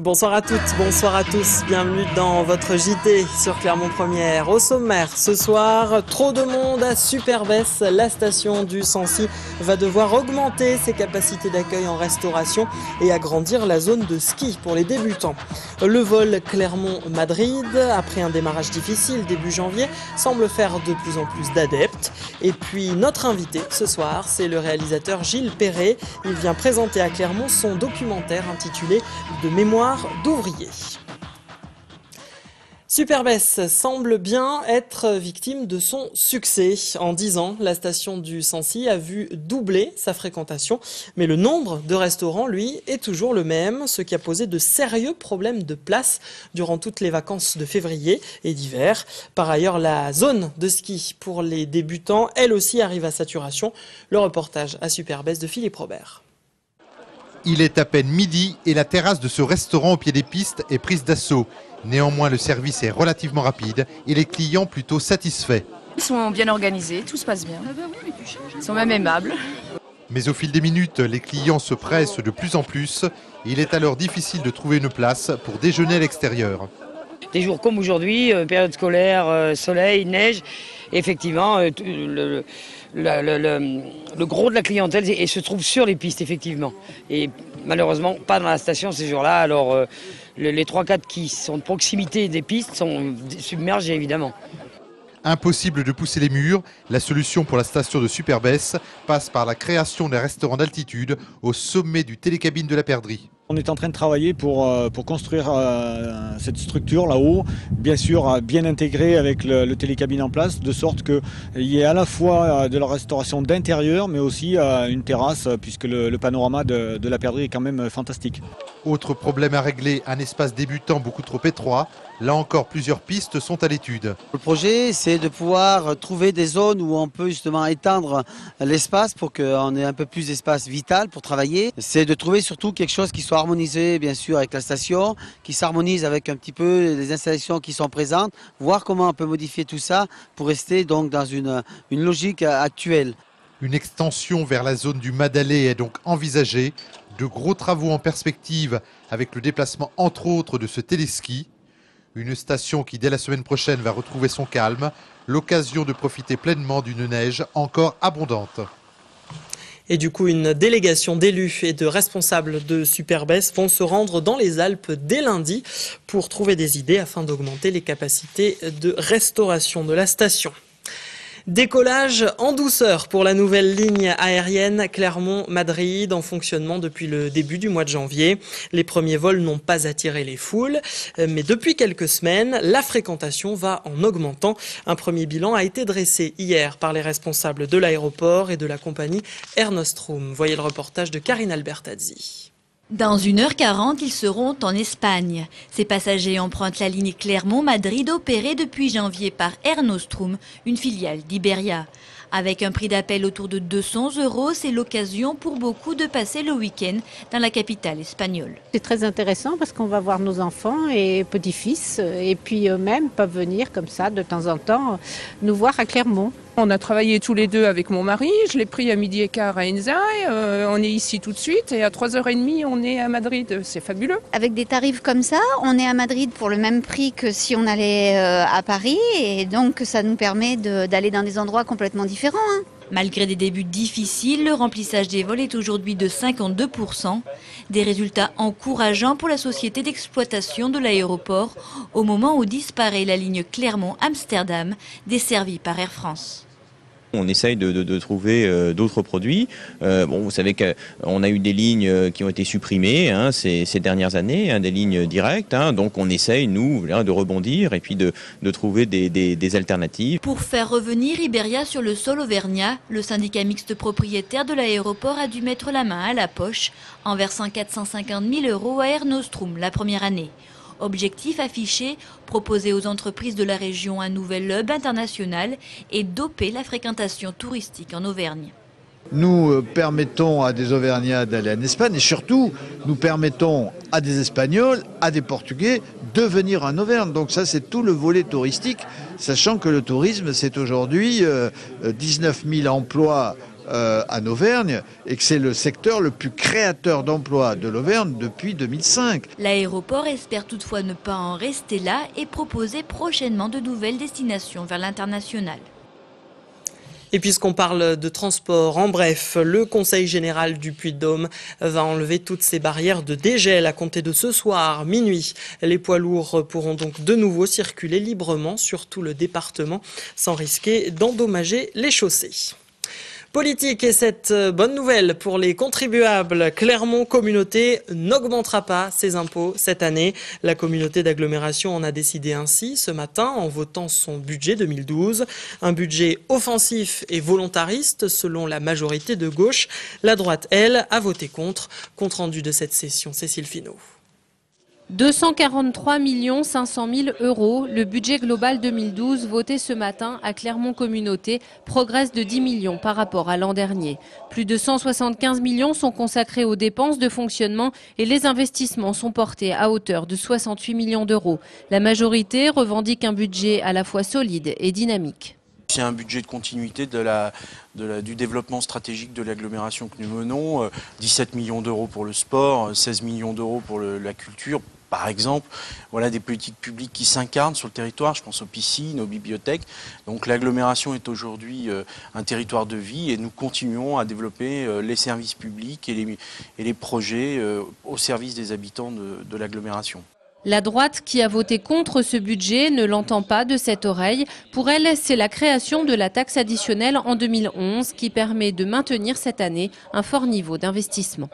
Bonsoir à toutes, bonsoir à tous, bienvenue dans votre JT sur Clermont Première. Au sommaire, ce soir, trop de monde à Superbès. La station du Sancy va devoir augmenter ses capacités d'accueil en restauration et agrandir la zone de ski pour les débutants. Le vol Clermont-Madrid, après un démarrage difficile début janvier, semble faire de plus en plus d'adeptes. Et puis notre invité ce soir, c'est le réalisateur Gilles Perret. Il vient présenter à Clermont son documentaire intitulé « De mémoire d'ouvrier ». Superbès semble bien être victime de son succès. En 10 ans, la station du Sancy a vu doubler sa fréquentation. Mais le nombre de restaurants, lui, est toujours le même, ce qui a posé de sérieux problèmes de place durant toutes les vacances de février et d'hiver. Par ailleurs, la zone de ski pour les débutants, elle aussi, arrive à saturation. Le reportage à Superbès de Philippe Robert. Il est à peine midi et la terrasse de ce restaurant au pied des pistes est prise d'assaut. Néanmoins, le service est relativement rapide et les clients plutôt satisfaits. Ils sont bien organisés, tout se passe bien. Ils sont même aimables. Mais au fil des minutes, les clients se pressent de plus en plus. Il est alors difficile de trouver une place pour déjeuner à l'extérieur. Des jours comme aujourd'hui, période scolaire, soleil, neige, effectivement, le gros de la clientèle se trouve sur les pistes, effectivement. Et malheureusement, pas dans la station ces jours-là. Alors, les 3-4 qui sont de proximité des pistes sont submergés, évidemment. Impossible de pousser les murs, la solution pour la station de Superbès passe par la création d'un restaurant d'altitude au sommet du télécabine de la Perdrix. On est en train de travailler pour construire cette structure là-haut, bien sûr bien intégrée avec le télécabine en place, de sorte qu'il y ait à la fois de la restauration d'intérieur, mais aussi une terrasse, puisque le panorama de la Perdrix est quand même fantastique. Autre problème à régler, un espace débutant beaucoup trop étroit. Là encore, plusieurs pistes sont à l'étude. Le projet, c'est de pouvoir trouver des zones où on peut justement étendre l'espace pour qu'on ait un peu plus d'espace vital pour travailler. C'est de trouver surtout quelque chose qui soit harmonisé, bien sûr, avec la station, qui s'harmonise avec un petit peu les installations qui sont présentes, voir comment on peut modifier tout ça pour rester donc dans une logique actuelle. Une extension vers la zone du Madalet est donc envisagée. De gros travaux en perspective avec le déplacement entre autres de ce téléski. Une station qui dès la semaine prochaine va retrouver son calme. L'occasion de profiter pleinement d'une neige encore abondante. Et du coup, une délégation d'élus et de responsables de Superbès vont se rendre dans les Alpes dès lundi pour trouver des idées afin d'augmenter les capacités de restauration de la station. Décollage en douceur pour la nouvelle ligne aérienne Clermont-Madrid en fonctionnement depuis le début du mois de janvier. Les premiers vols n'ont pas attiré les foules, mais depuis quelques semaines, la fréquentation va en augmentant. Un premier bilan a été dressé hier par les responsables de l'aéroport et de la compagnie Air Nostrum. Voyez le reportage de Karine Albertazzi. Dans 1h40, ils seront en Espagne. Ces passagers empruntent la ligne Clermont-Madrid opérée depuis janvier par Air Nostrum, une filiale d'Iberia. Avec un prix d'appel autour de 200 €, c'est l'occasion pour beaucoup de passer le week-end dans la capitale espagnole. C'est très intéressant parce qu'on va voir nos enfants et petits-fils et puis eux-mêmes peuvent venir comme ça de temps en temps nous voir à Clermont. On a travaillé tous les deux avec mon mari, je l'ai pris à 12h15 à Enza, on est ici tout de suite et à 3h30 on est à Madrid, c'est fabuleux. Avec des tarifs comme ça, on est à Madrid pour le même prix que si on allait à Paris et donc ça nous permet d'aller dans des endroits complètement différents. Malgré des débuts difficiles, le remplissage des vols est aujourd'hui de 52%. Des résultats encourageants pour la société d'exploitation de l'aéroport au moment où disparaît la ligne Clermont-Amsterdam desservie par Air France. On essaye de trouver d'autres produits. Vous savez qu'on a eu des lignes qui ont été supprimées ces dernières années, des lignes directes. Donc on essaye, nous, de rebondir et puis de trouver des alternatives. Pour faire revenir Iberia sur le sol auvergnat, le syndicat mixte propriétaire de l'aéroport a dû mettre la main à la poche en versant 450 000 € à Air Nostrum la première année. Objectif affiché, proposer aux entreprises de la région un nouvel hub international et doper la fréquentation touristique en Auvergne. Nous permettons à des Auvergnats d'aller en Espagne et surtout nous permettons à des Espagnols, à des Portugais de venir en Auvergne. Donc ça c'est tout le volet touristique, sachant que le tourisme c'est aujourd'hui 19 000 emplois en Auvergne et que c'est le secteur le plus créateur d'emplois de l'Auvergne depuis 2005. L'aéroport espère toutefois ne pas en rester là et proposer prochainement de nouvelles destinations vers l'international. Et puisqu'on parle de transport, en bref, le Conseil général du Puy-de-Dôme va enlever toutes ces barrières de dégel à compter de ce soir, minuit. Les poids lourds pourront donc de nouveau circuler librement sur tout le département sans risquer d'endommager les chaussées. Politique et cette bonne nouvelle pour les contribuables, Clermont Communauté n'augmentera pas ses impôts cette année. La communauté d'agglomération en a décidé ainsi ce matin en votant son budget 2012. Un budget offensif et volontariste selon la majorité de gauche. La droite, elle, a voté contre. Compte rendu de cette session, Cécile Finot. 243 500 000 €, le budget global 2012 voté ce matin à Clermont Communauté progresse de 10 millions par rapport à l'an dernier. Plus de 175 millions sont consacrés aux dépenses de fonctionnement et les investissements sont portés à hauteur de 68 millions d'euros. La majorité revendique un budget à la fois solide et dynamique. C'est un budget de continuité du développement stratégique de l'agglomération que nous menons. 17 millions d'euros pour le sport, 16 millions d'euros pour la culture, par exemple. Voilà des politiques publiques qui s'incarnent sur le territoire. Je pense aux piscines, aux bibliothèques. Donc l'agglomération est aujourd'hui un territoire de vie et nous continuons à développer les services publics et les projets au service des habitants de l'agglomération. La droite, qui a voté contre ce budget, ne l'entend pas de cette oreille. Pour elle, c'est la création de la taxe additionnelle en 2011 qui permet de maintenir cette année un fort niveau d'investissement.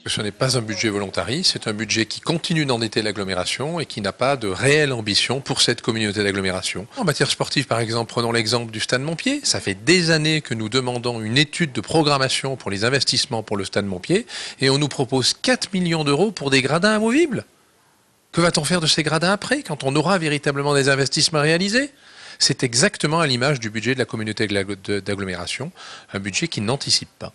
Ce n'est pas un budget volontariste, c'est un budget qui continue d'endetter l'agglomération et qui n'a pas de réelle ambition pour cette communauté d'agglomération. En matière sportive, par exemple, prenons l'exemple du Stade Montpied. Ça fait des années que nous demandons une étude de programmation pour les investissements pour le Stade Montpied et on nous propose 4 millions d'euros pour des gradins amovibles. Que va-t-on faire de ces gradins après, quand on aura véritablement des investissements réalisés? C'est exactement à l'image du budget de la communauté d'agglomération, un budget qui n'anticipe pas.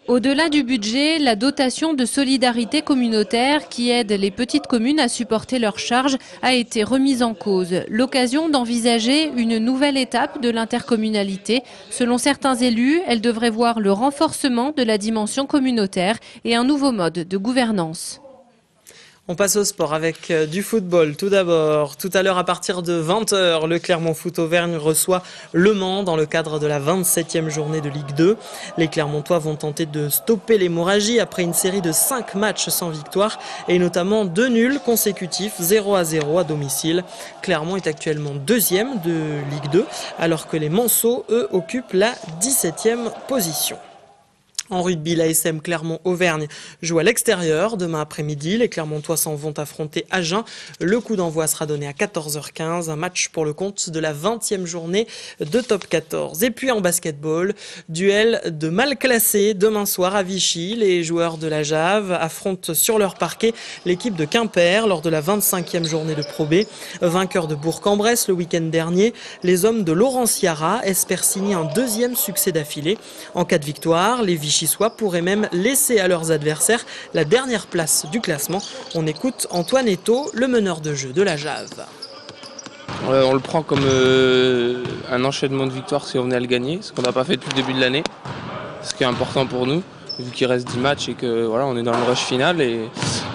Au-delà du budget, la dotation de solidarité communautaire qui aide les petites communes à supporter leurs charges a été remise en cause. L'occasion d'envisager une nouvelle étape de l'intercommunalité. Selon certains élus, elle devrait voir le renforcement de la dimension communautaire et un nouveau mode de gouvernance. On passe au sport avec du football. Tout d'abord, tout à l'heure à partir de 20h, le Clermont Foot Auvergne reçoit Le Mans dans le cadre de la 27e journée de Ligue 2. Les Clermontois vont tenter de stopper l'hémorragie après une série de 5 matchs sans victoire et notamment 2 nuls consécutifs, 0-0 à domicile. Clermont est actuellement 2e de Ligue 2 alors que les Manceaux, eux, occupent la 17e position. En rugby, l'ASM Clermont-Auvergne joue à l'extérieur demain après-midi. Les Clermontois s'en vont affronter Agen. Le coup d'envoi sera donné à 14h15. Un match pour le compte de la 20e journée de Top 14. Et puis en basketball, duel de mal classés demain soir à Vichy. Les joueurs de la Jave affrontent sur leur parquet l'équipe de Quimper lors de la 25e journée de Pro B. Vainqueurs de Bourg-en-Bresse le week-end dernier, les hommes de Laurent Ciara espèrent signer un 2e succès d'affilée. En cas de victoire, les Vichy pourraient même laisser à leurs adversaires la dernière place du classement. On écoute Antoine Eto, le meneur de jeu de la Jave. On le prend comme un enchaînement de victoires si on venait à le gagner, ce qu'on n'a pas fait depuis le début de l'année, ce qui est important pour nous, vu qu'il reste 10 matchs et que voilà, on est dans le rush final. Et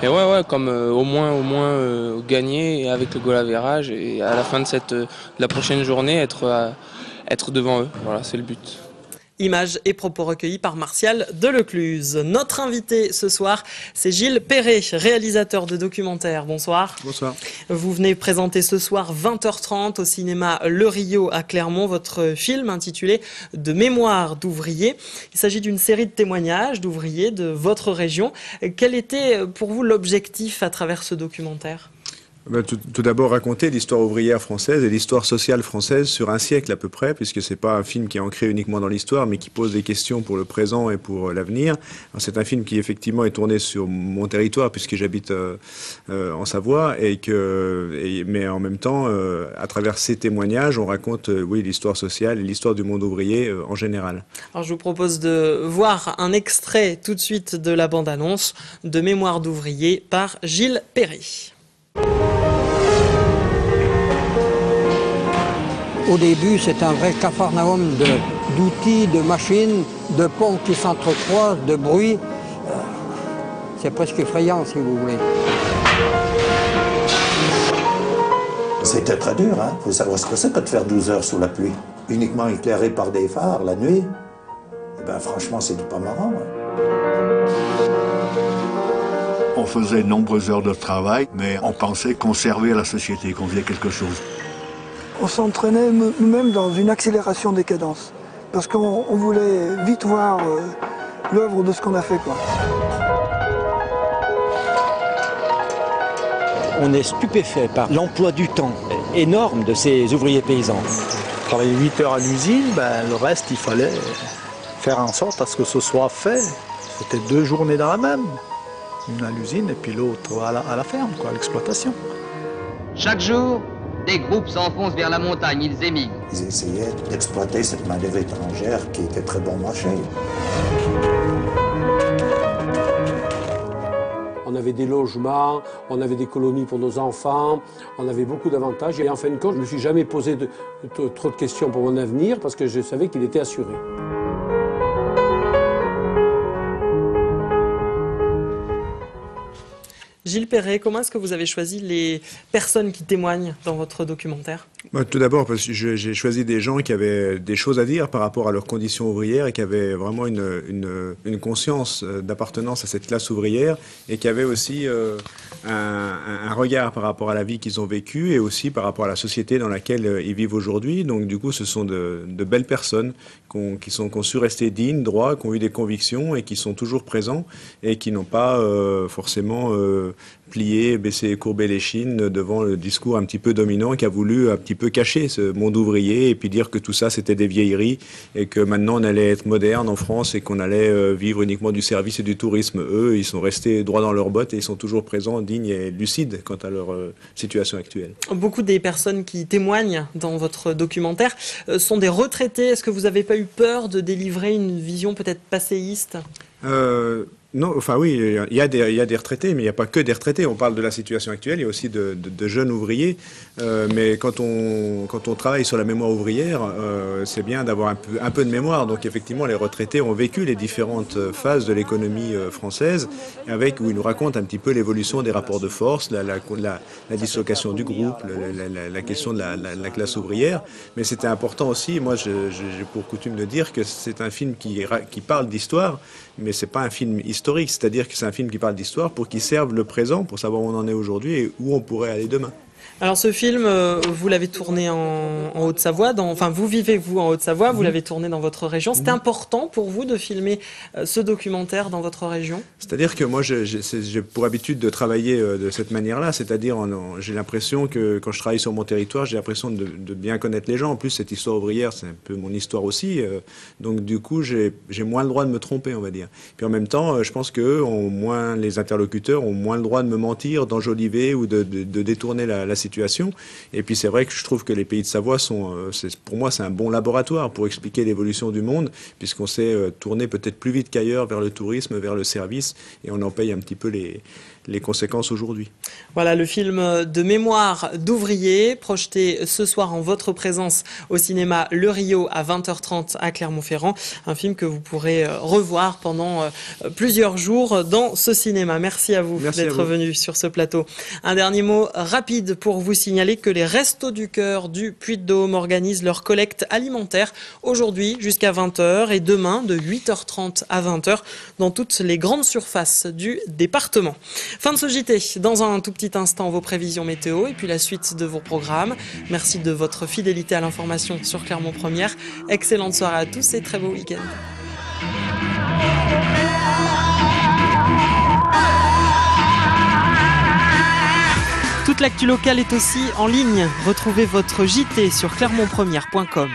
ouais, comme au moins gagner avec le goal average et à la fin de la prochaine journée être devant eux. Voilà, c'est le but. Images et propos recueillis par Martial Delecluse. Notre invité ce soir, c'est Gilles Perret, réalisateur de documentaires. Bonsoir. Bonsoir. Vous venez présenter ce soir 20h30 au cinéma Le Rio à Clermont votre film intitulé De mémoire d'ouvriers. Il s'agit d'une série de témoignages d'ouvriers de votre région. Quel était pour vous l'objectif à travers ce documentaire ? Tout d'abord raconter l'histoire ouvrière française et l'histoire sociale française sur un siècle à peu près, puisque c'est pas un film qui est ancré uniquement dans l'histoire, mais qui pose des questions pour le présent et pour l'avenir. C'est un film qui effectivement est tourné sur mon territoire, puisque j'habite en Savoie, mais en même temps, à travers ces témoignages, on raconte l'histoire sociale et l'histoire du monde ouvrier en général. Alors je vous propose de voir un extrait tout de suite de la bande-annonce de Mémoire d'ouvriers par Gilles Perret. Au début, c'est un vrai capharnaüm d'outils, de machines, de ponts qui s'entrecroisent, de bruit. C'est presque effrayant, si vous voulez. C'était très dur, hein. Faut savoir ce que c'est que de faire 12 heures sous la pluie. Uniquement éclairé par des phares la nuit. Eh ben, franchement, c'est pas marrant. Hein. On faisait de nombreuses heures de travail, mais on pensait qu'on servait à la société, qu'on faisait quelque chose. On s'entraînait nous-mêmes dans une accélération des cadences, parce qu'on voulait vite voir l'œuvre de ce qu'on a fait, quoi. On est stupéfait par l'emploi du temps énorme de ces ouvriers paysans. Travailler 8 heures à l'usine, le reste, il fallait faire en sorte à ce que ce soit fait. C'était 2 journées dans la même. Une à l'usine et puis l'autre à la ferme, à l'exploitation. Chaque jour, des groupes s'enfoncent vers la montagne, ils émigrent. Ils essayaient d'exploiter cette main-d'œuvre étrangère qui était très bon marché. On avait des logements, on avait des colonies pour nos enfants, on avait beaucoup d'avantages. Et en fin de compte, je ne me suis jamais posé trop de questions pour mon avenir parce que je savais qu'il était assuré. Gilles Perret, comment est-ce que vous avez choisi les personnes qui témoignent dans votre documentaire ? Tout d'abord, parce que j'ai choisi des gens qui avaient des choses à dire par rapport à leurs conditions ouvrières et qui avaient vraiment une conscience d'appartenance à cette classe ouvrière et qui avaient aussi un regard par rapport à la vie qu'ils ont vécue et aussi par rapport à la société dans laquelle ils vivent aujourd'hui. Donc du coup, ce sont de belles personnes qui ont su rester dignes, droits, qui ont eu des convictions et qui sont toujours présents et qui n'ont pas forcément plié, baissé, courbé les chines devant le discours un petit peu dominant qui a voulu un petit peu cacher ce monde ouvrier et puis dire que tout ça c'était des vieilleries et que maintenant on allait être moderne en France et qu'on allait vivre uniquement du service et du tourisme. Eux, ils sont restés droits dans leurs bottes et ils sont toujours présents, dignes et lucides quant à leur situation actuelle. Beaucoup des personnes qui témoignent dans votre documentaire sont des retraités. Est-ce que vous n'avez pas eu peur de délivrer une vision peut-être passéiste ? Non, enfin oui, il y a des retraités, mais il n'y a pas que des retraités. On parle de la situation actuelle, il y a aussi de jeunes ouvriers. Mais quand on travaille sur la mémoire ouvrière, c'est bien d'avoir un peu de mémoire. Donc effectivement, les retraités ont vécu les différentes phases de l'économie française, où ils nous racontent un petit peu l'évolution des rapports de force, la dislocation du groupe, la question de la classe ouvrière. Mais c'était important aussi, moi j'ai pour coutume de dire que c'est un film qui parle d'histoire, mais c'est pas un film historique, c'est-à-dire que c'est un film qui parle d'histoire pour qu'il serve le présent, pour savoir où on en est aujourd'hui et où on pourrait aller demain. Alors ce film, vous l'avez tourné en Haute-Savoie, vous vivez en Haute-Savoie, vous l'avez tourné dans votre région. C'était important pour vous de filmer ce documentaire dans votre région ? C'est-à-dire que moi j'ai pour habitude de travailler de cette manière-là, c'est-à-dire j'ai l'impression que quand je travaille sur mon territoire, j'ai l'impression de bien connaître les gens. En plus cette histoire ouvrière, c'est un peu mon histoire aussi, donc du coup j'ai moins le droit de me tromper, on va dire. Puis en même temps, je pense que les interlocuteurs ont moins le droit de me mentir, d'enjoliver ou de détourner la situation. Et puis c'est vrai que je trouve que les Pays de Savoie pour moi, c'est un bon laboratoire pour expliquer l'évolution du monde, puisqu'on s'est tourné peut-être plus vite qu'ailleurs vers le tourisme, vers le service, et on en paye un petit peu les conséquences aujourd'hui. Voilà le film de mémoire d'ouvrier, projeté ce soir en votre présence au cinéma Le Rio à 20h30 à Clermont-Ferrand. Un film que vous pourrez revoir pendant plusieurs jours dans ce cinéma. Merci à vous d'être venu sur ce plateau. Un dernier mot rapide pour vous signaler que les Restos du Cœur du Puy-de-Dôme organisent leur collecte alimentaire aujourd'hui jusqu'à 20h et demain de 8h30 à 20h dans toutes les grandes surfaces du département. Fin de ce JT. Dans un tout petit instant, vos prévisions météo et puis la suite de vos programmes. Merci de votre fidélité à l'information sur Clermont Première. Excellente soirée à tous et très beau week-end. Toute l'actu locale est aussi en ligne. Retrouvez votre JT sur clermontpremière.com.